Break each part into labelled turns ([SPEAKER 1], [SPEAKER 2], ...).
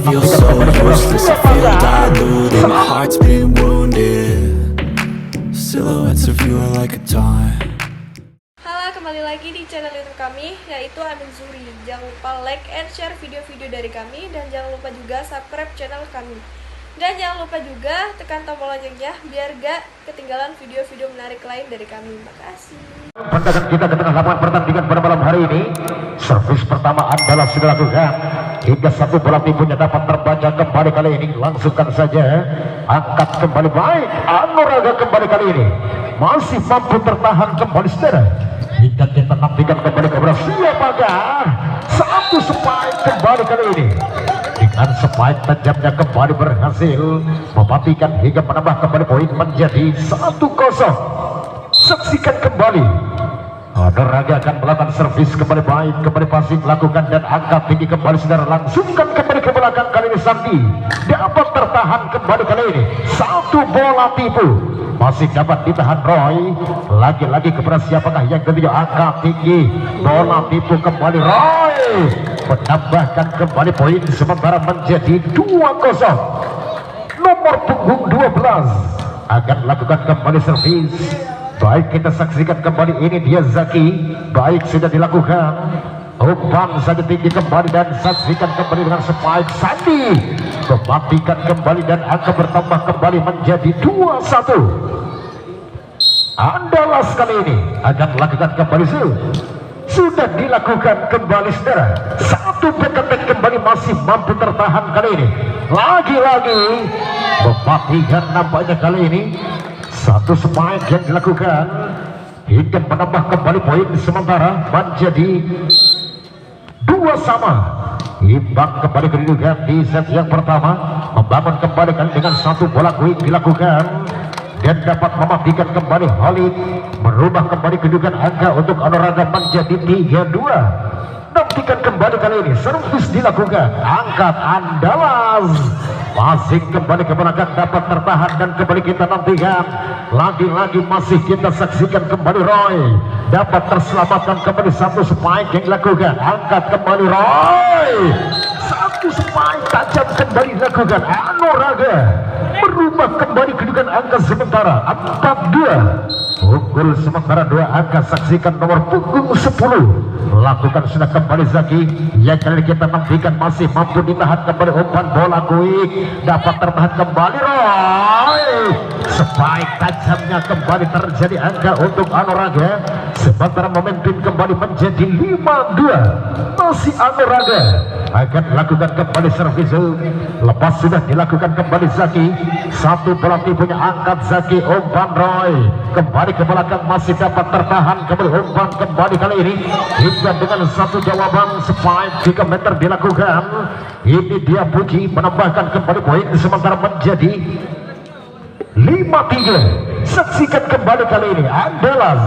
[SPEAKER 1] feel so useless, I feel diluted, my heart's been wounded. Silhouettes of you are like a taunt.
[SPEAKER 2] Halo, kembali lagi di channel YouTube kami, yaitu Amin Zuri. Jangan lupa like and share video-video dari kami, dan jangan lupa juga subscribe channel kami. Dan jangan lupa juga tekan tombol loncengnya biar gak ketinggalan video-video menarik lain dari kami. Makasih.
[SPEAKER 3] Pandangan kita ke tengah lapangan pertandingan pada malam hari ini. Servis pertama adalah sudah dilakukan hingga satu bola tipunya dapat terbaca kembali kali ini. Langsungkan saja angkat kembali baik Anuraga kembali kali ini masih mampu tertahan kembali saudara. Hingga kita nantikan kembali kepada siapakah satu spike kembali kali ini. Dengan spike tajamnya kembali berhasil mematikan hingga menambah kembali poin menjadi 1-0. Saksikan kembali Anuraga akan melakukan servis kembali baik, kembali passing lakukan dan angkat tinggi kembali saudara. Langsungkan kembali ke belakang kali ini Sandi dapat tertahan kembali kali ini. Satu bola tipu masih dapat ditahan Roy. Lagi-lagi kepada siapakah yang ketiga, angkat tinggi bola tipu kembali Roy menambahkan kembali poin sementara menjadi 2-0. Nomor punggung 12 akan lakukan kembali servis. Baik, kita saksikan kembali, ini dia Zaki. Baik, sudah dilakukan umpan saja tinggi kembali dan saksikan kembali dengan spike Sandi mematikan kembali dan angka bertambah kembali menjadi 2-1. Andalas kali ini akan lakukan kembali sudah dilakukan kembali saudara. Satu back kembali masih mampu tertahan kali ini. Lagi-lagi mematikan nampaknya kali ini. Satu spike yang dilakukan hingga menambah kembali poin sementara menjadi 2 sama. Imbang kembali kedudukan di set yang pertama. Membangun kembali dengan satu bola quick dilakukan dan dapat mematikan kembali Khalid, merubah kembali kedudukan angka untuk Anuraga menjadi 3-2. Nantikan kembali kali ini servis dilakukan, angkat Andalas masih kembali ke belakang dapat tertahan dan kembali kita nantikan. Lagi-lagi masih kita saksikan kembali Roy dapat terselamatkan kembali satu spike yang dilakukan, angkat kembali Roy, satu spike tajam kembali dilakukan. Anuraga merubah kembali kedudukan angka sementara 4-2. Unggul sementara 2 angka. Saksikan nomor punggung 10 lakukan sudah kembali Zaki yang kali kita nantikan masih mampu ditahan kembali umpan bola quick dapat tertahan kembali Roy. Spike tajamnya kembali terjadi angka untuk Anuraga sementara memimpin kembali menjadi 5-2. Masih Anuraga akan lakukan kembali servis lepas sudah dilakukan kembali Zaki. Satu bola tipunya angkat Zaki, umpan Roy kembali ke belakang masih dapat tertahan kembali umpan kembali kali ini hingga dengan satu jawaban spike 3 meter dilakukan. Ini dia Puji menambahkan kembali poin sementara menjadi 5-3. Saksikan kembali kali ini Andalas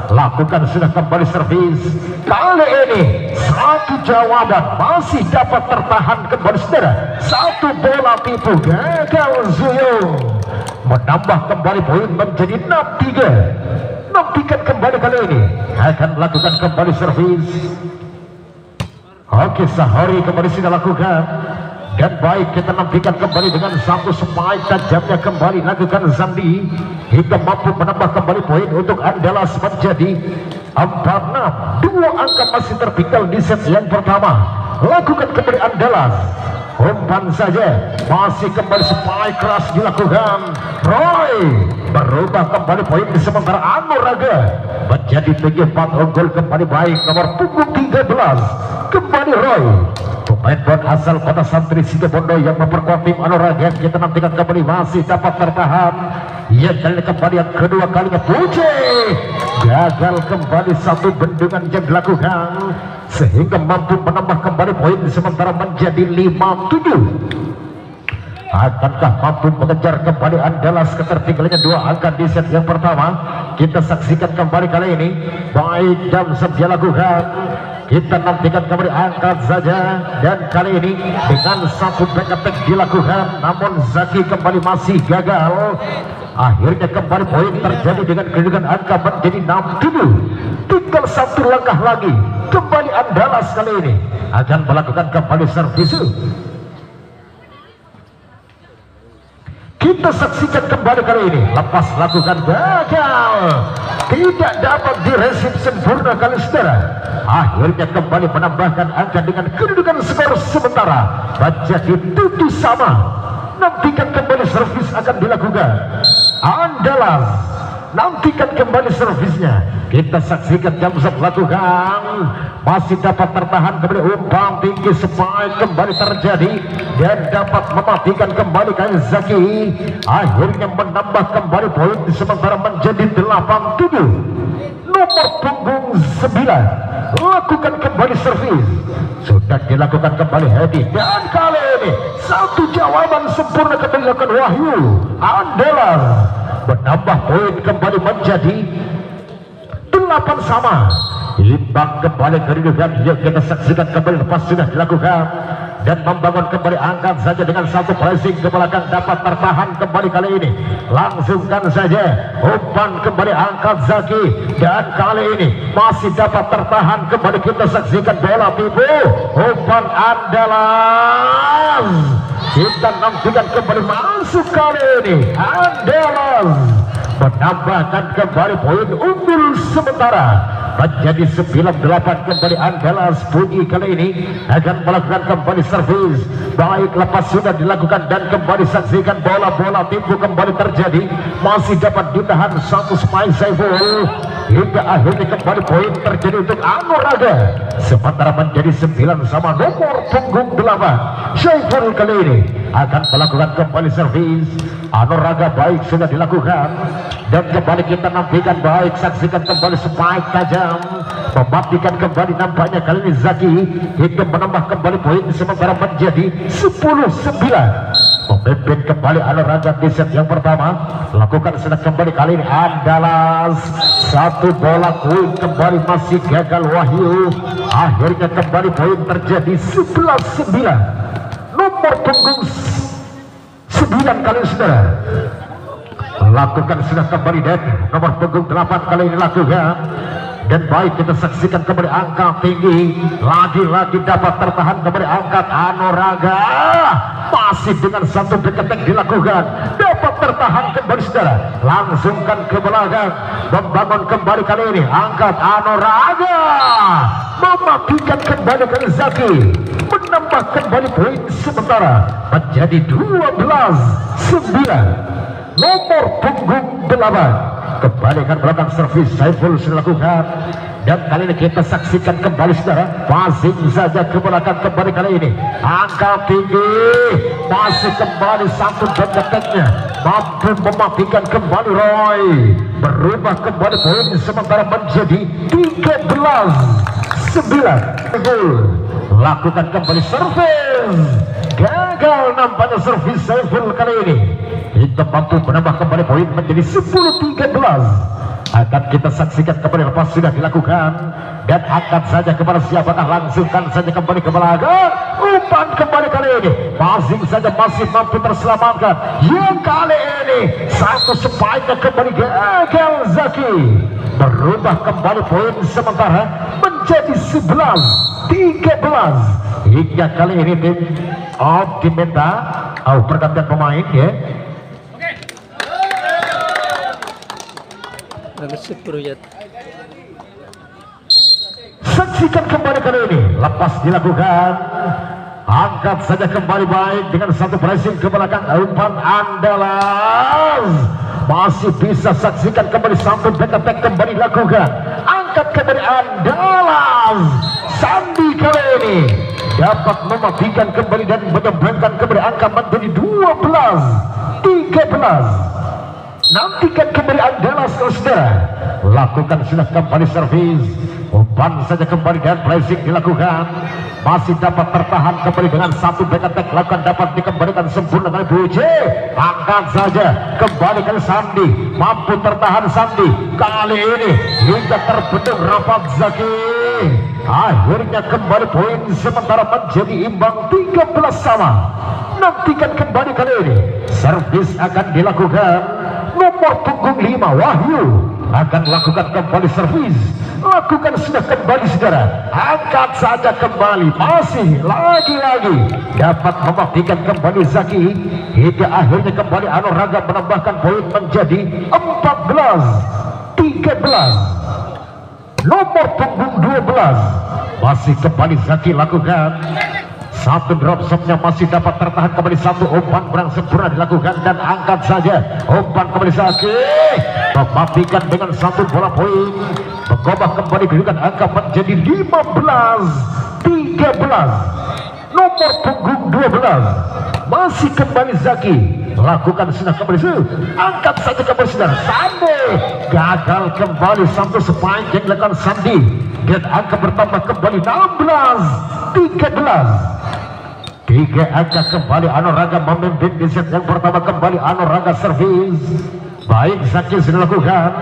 [SPEAKER 3] lakukan sudah kembali servis. Kali ini satu jawaban masih dapat tertahan kembali saudara. Satu bola tipu gagal Zuyung menambah kembali poin menjadi 6-3. Nantikan kembali kali ini akan lakukan kembali servis. Oke, Sahari kembali sudah lakukan dan baik kita nantikan kembali dengan satu spike tajamnya kembali lakukan Zandi hingga mampu menambah kembali poin untuk Andalas menjadi 4-6. 2 angka masih tertinggal di set yang pertama. Lakukan kembali Andalas, umpan saja masih kembali spike keras dilakukan Roy berubah kembali poin sementara Anuraga menjadi 3-4. Unggul kembali baik nomor punggung 13 kembali Roy, pemain bon asal kota Santri Situbondo yang memperkuat tim Anuraga. Kita nantikan kembali masih dapat tertahan. Ya, kembali yang kedua kalinya Puji gagal kembali satu bendungan yang dilakukan sehingga mampu menambah kembali poin sementara menjadi 5-7. Akankah mampu mengejar kembali Andalas ketertinggalannya 2 angka di set yang pertama? Kita saksikan kembali kali ini. Baik, dan sedia lakukan. Kita nantikan kembali angkat saja dan kali ini dengan satu back attack dilakukan namun Zaki kembali masih gagal. Akhirnya kembali poin terjadi dengan kedudukan angka menjadi 6-7. Tinggal satu langkah lagi. Kembali Andalas kali ini akan melakukan kembali servis. kita saksikan kembali kali ini. Lepas lakukan gagal, tidak dapat diresip sempurna kali saudara. Akhirnya kembali menambahkan angka dengan kedudukan skor sementara menjadi 7 sama. Nantikan kembali servis akan dilakukan Andalas, nantikan kembali servisnya. Kita saksikan Jamsat lakukan, masih dapat tertahan kembali umpan tinggi spike kembali terjadi dan dapat mematikan kembali Kaizaki. Akhirnya menambah kembali poin sementara menjadi 8-7. Nomor punggung 9 lakukan kembali servis, sudah dilakukan kembali Hedi, dan kali ini satu jawaban sempurna kembali dilakukan Wahyu Andalas, menambah poin kembali menjadi 8 sama. Imbang kembali kedudukan yang kita saksikan kembali lepas sudah dilakukan dan membangun kembali, angkat saja dengan satu pressing ke belakang, dapat tertahan kembali kali ini. Langsungkan saja umpan kembali angkat Zaki, dan kali ini masih dapat tertahan kembali. Kita saksikan bola tipu umpan Andalas, kita nantikan kembali masuk kali ini. Andalas menambahkan kembali poin unggul sementara menjadi 9-8 kembali. Andalas Puji kali ini akan melakukan kembali servis, baik lepas sudah dilakukan dan kembali saksikan bola-bola tipu kembali terjadi, masih dapat ditahan satu spike Saiful hingga akhirnya kembali poin terjadi untuk Anuraga, sementara menjadi 9 sama. Nomor punggung 8 Saiful kali ini akan melakukan kembali servis. Anuraga baik sudah dilakukan dan kembali kita nantikan, baik saksikan kembali spike tajam mematikan kembali nampaknya kali ini Zaki hingga menambah kembali poin sementara menjadi 10-9. Memimpin kembali Anuraga di set yang pertama, lakukan sudah kembali kali ini Andalas, satu bola poin kembali masih gagal Wahyu. Akhirnya kembali poin terjadi 11-9. Nomor punggung 9 kali saudara lakukan sudah kembali, dan nomor punggung 8 kali ini lakukan, dan baik kita saksikan kembali angka tinggi, lagi-lagi dapat tertahan kembali angkat Anuraga, masih dengan satu deketek dilakukan, dapat tertahan kembali saudara. Langsungkan ke belakang, membangun kembali kali ini angkat Anuraga, mematikan kembali kali Zaki, menambah kembali poin sementara menjadi 12-9. Nomor punggung 8 kembali akan belakang servis Saiful dilakukan, dan kali ini kita saksikan kembali saudara, passing saja ke belakang kembali kali ini angka tinggi, masih kembali satu deketeknya mampu mematikan kembali Roy, berubah kembali poin sementara menjadi 13-9. Lakukan kembali servis, gagal nampaknya servis Saiful kali ini hingga mampu menambah kembali poin menjadi 10-13. Akan kita saksikan kembali lepas sudah dilakukan, dan angkat saja kepada siapakah, langsungkan saja kembali ke belakang, umpan kembali kali ini passing saja masih mampu terselamatkan, yang kali ini satu spike kembali gagal Zaki, berubah kembali poin sementara menjadi 11-13. Hingga kali ini tim diminta pergantian pemain ya. Saksikan kembali kali ini lepas dilakukan, angkat saja kembali baik dengan satu pressing ke belakang, umpan Andalas, masih bisa saksikan kembali satu back attack kembali dilakukan, angkat kembali Andalas, Sandi kali ini dapat mematikan kembali dan menyembangkan kembali angka menjadi 12-13. Nantikan kembali Andalas saudara, lakukan sudah kembali servis, umpan saja kembali dan pressing dilakukan, masih dapat tertahan kembali dengan satu back attack, lakukan dapat dikembalikan sempurna kali Buce, angkat saja kembali kali Sandi, mampu tertahan Sandi kali ini hingga terbendung rapat Zaki, akhirnya kembali poin sementara menjadi imbang 13 sama. Nantikan kembali kali ini servis akan dilakukan. Nomor punggung 5 Wahyu akan lakukan kembali servis, lakukan sudah kembali saudara, angkat saja kembali, masih lagi-lagi dapat mematikan kembali Zaki hingga akhirnya kembali Anuraga menambahkan poin menjadi 14-13. Nomor punggung 12 masih kembali Zaki lakukan satu drop shotnya, masih dapat tertahan kembali, satu umpan kurang sempurna dilakukan dan angkat saja umpan kembali Zaki mematikan dengan satu bola poin, mengubah kembali kedudukan angka menjadi 15-13. Nomor punggung 12 masih kembali Zaki lakukan sudah kembali, angkat saja kembali saudara, Sandi gagal kembali, satu sepanjang dilakukan Sandi dan angka bertambah kembali 16-13. 3 angka kembali Anuraga memimpin di set yang pertama, kembali Anuraga servis. Baik Zaki sudah lakukan,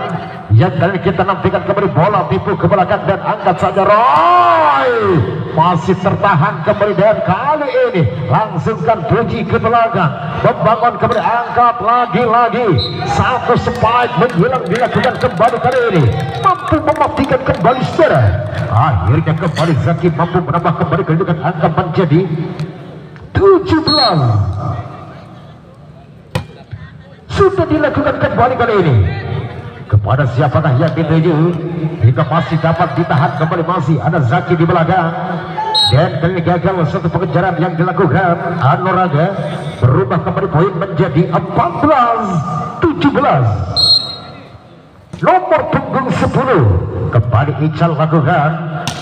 [SPEAKER 3] yang kali kita nantikan kembali bola tipu ke belakang dan angkat saja Roy masih tertahan kembali, dan kali ini langsungkan Puji ke belakang, membangun kembali, angkat lagi-lagi, satu spike menghilang dilakukan kembali, kali ini mampu mematikan kembali saudara. Akhirnya kembali Zaki mampu menambah kembali kedudukan angka menjadi 17. Sudah dilakukan kembali kali ini, kepada siapakah yang dituju hingga masih dapat ditahan kembali, masih ada Zaki di belakang, dan kali ini gagal satu pengejaran yang dilakukan Anuraga, berubah kembali poin menjadi 14-17. Nomor punggung 10 kembali Ical lakukan,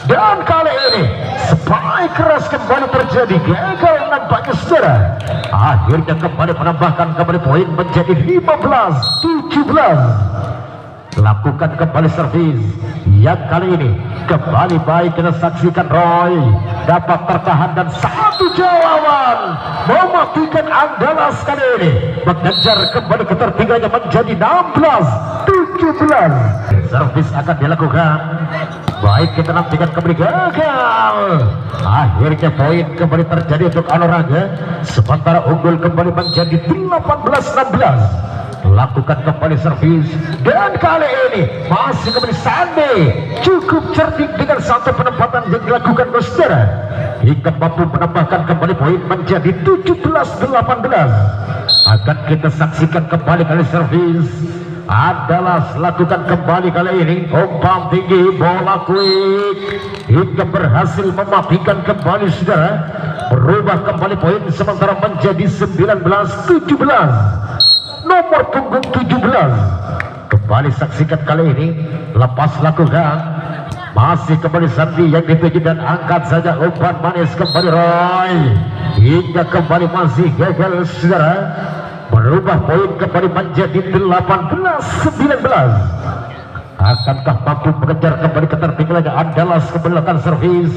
[SPEAKER 3] dan kali ini spike keras kembali terjadi, gagal nampaknya saudara. Akhirnya kembali menambahkan kembali poin menjadi 15-17. Lakukan kembali servis yang kali ini kembali baik, kita saksikan Roy dapat tertahan dan satu jawaban mematikan Andalas kali ini, mengejar kembali ketertinggalannya menjadi 16-17. Servis akan dilakukan, baik kita nantikan kembali, gagal. Akhirnya poin kembali terjadi untuk Anuraga, sementara unggul kembali menjadi 18-16. Lakukan kembali servis, dan kali ini masih kembali Sandi cukup cerdik dengan satu penempatan yang dilakukan saudara hingga mampu menambahkan kembali poin menjadi 17-18. Akan kita saksikan kembali kali servis adalah lakukan kembali kali ini umpan tinggi, bola quick hingga berhasil mematikan kembali saudara, berubah kembali poin sementara menjadi 19-17. Nomor punggung 17 kembali saksikan kali ini, lepas lakukan, masih kembali Sandi yang dituju dan angkat saja umpan manis kembali Roy hingga kembali masih gagal saudara, berubah poin kembali menjadi 18-19. Akankah mampu mengejar kembali ketertinggalannya Andalas, kembali lakukan servis,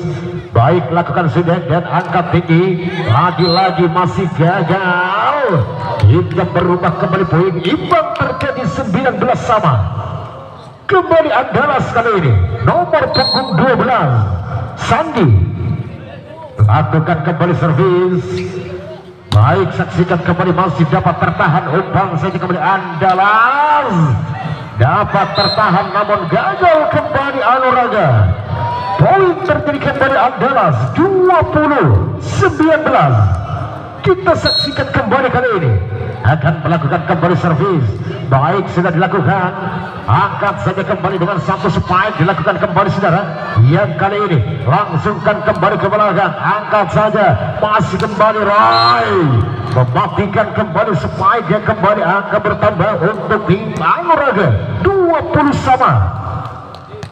[SPEAKER 3] baik lakukan sudah dan angkat tinggi, lagi-lagi masih gagal hingga berubah kembali poin, imbang terjadi 19 sama. Kembali Andalas kali ini, nomor punggung 12 Sandi lakukan kembali servis, baik saksikan kembali, masih dapat tertahan umpan saja kembali Andalas, dapat tertahan namun gagal kembali Anuraga. Poin terjadi kembali Andalas 20-19. Kita saksikan kembali kali ini akan melakukan kembali servis, baik sudah dilakukan, angkat saja kembali dengan satu spike dilakukan kembali saudara, yang kali ini langsungkan kembali ke belakang, angkat saja, masih kembali Roy mematikan kembali spike yang kembali angka bertambah untuk tim Anuraga 20 sama.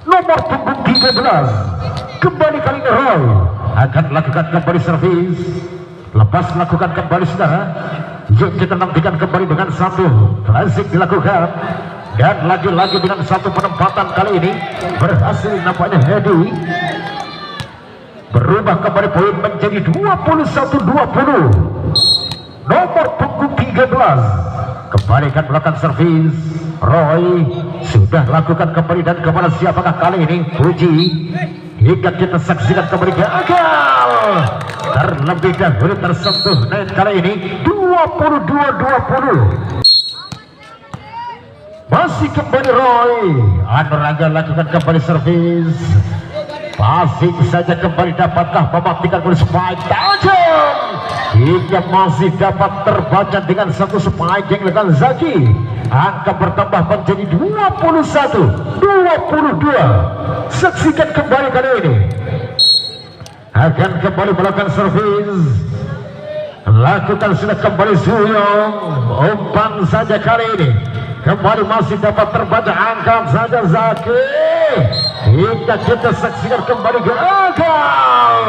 [SPEAKER 3] Nomor punggung 13 kembali kali ini Roy akan lakukan kembali servis, lepas lakukan kembali saudara, yuk kita nantikan kembali dengan satu klasik dilakukan, dan lagi-lagi dengan satu penempatan kali ini berhasil nampaknya Hedi, berubah kembali poin menjadi 21-20. Nomor punggung 13 kembalikan melakukan servis, Roy sudah lakukan kembali, dan kepada siapakah kali ini Puji hingga kita saksikan kembali, gagal terlebih dahulu tersentuh net kali ini 22-20. masih kembali Roy. Anuraga lakukan kembali servis. Passing saja kembali, dapatkah mematikan oleh spike tajam hingga masih dapat terbaca dengan satu spike yang dilakukan Zaki. Angka bertambah menjadi 21-22. Saksikan kembali kali ini. Akan kembali melakukan servis. Lakukan sudah kembali Zuyong. Umpan saja kali ini. Kembali masih dapat terbaca, angkat saja Zaki. Hingga kita saksikan kembali gagal.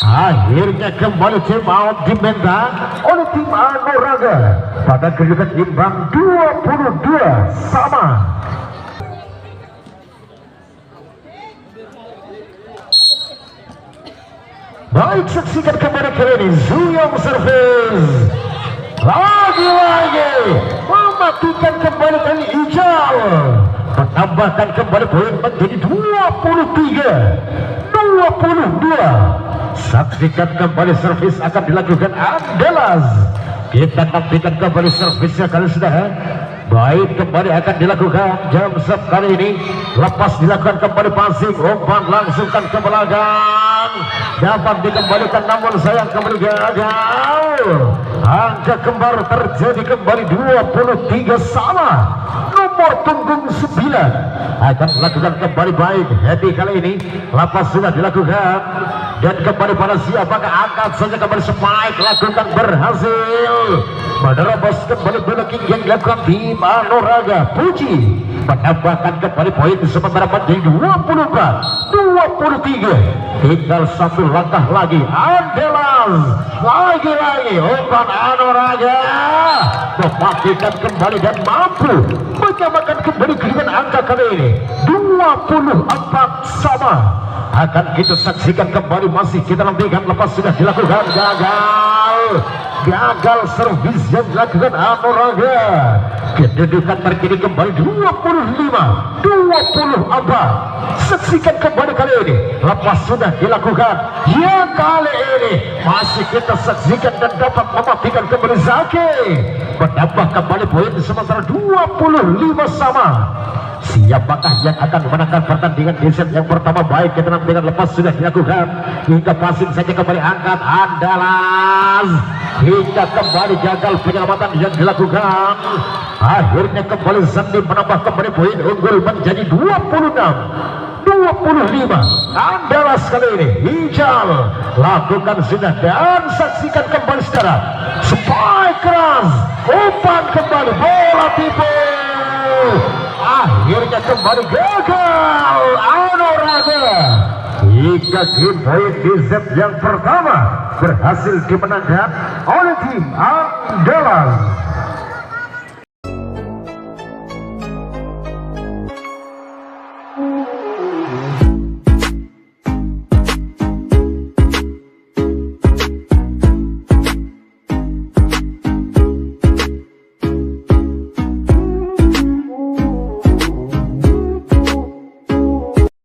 [SPEAKER 3] Akhirnya kembali tim out diminta oleh tim Anuraga pada kedudukan imbang 22 sama. Baik, saksikan kembali kali ini Zuyong servis. Lagi-lagi mematikan kembali kali hijau, menambahkan kembali poin menjadi 23-22. Saksikan kembali servis akan dilakukan Andalas. Kita nantikan kembali servisnya kali sudah. Baik, kembali akan dilakukan jam set kali ini. Lepas dilakukan kembali passing, umpan langsungkan ke belakang, dapat dikembalikan namun sayang kembali gagal. Angka kembar terjadi kembali 23 sama. Nomor punggung 9 akan melakukan kembali baik. Happy kali ini lepas sudah dilakukan dan kembali pada siapakah, angkat saja kembali spike, lakukan berhasil. Menerobos kembali blocking yang dilakukan tim Anuraga. Puji menambahkan kembali poin sementara menjadi 24-23. Tinggal satu langkah lagi. Andalas lagi-lagi umpan Anuraga mematikan kembali dan mampu menyamakan kembali kedudukan angka kali ini 24 sama. Akan kita saksikan kembali, masih kita nantikan lepas sudah dilakukan gagal servis yang dilakukan Anuraga. Kedudukan terkini kembali 25-24. Saksikan kembali kali ini lepas sudah dilakukan yang kali ini masih kita saksikan dan dapat mematikan kembali Zaki, menambah kembali poin sementara 25 sama. Siapakah yang akan memenangkan pertandingan di set yang pertama? Baik, kita nantikan lepas sudah dilakukan hingga passing saja kembali, angkat Andalas hingga kembali gagal penyelamatan yang dilakukan. Akhirnya kembali Sandi menambah kembali poin unggul menjadi 26-25. Andalas kali ini hijau lakukan sudah dan saksikan kembali secara spike keras, umpan kembali bola tipu. Akhirnya kembali gagal Anuraga hingga game poin di set yang pertama berhasil dimenangkan oleh tim Andalas.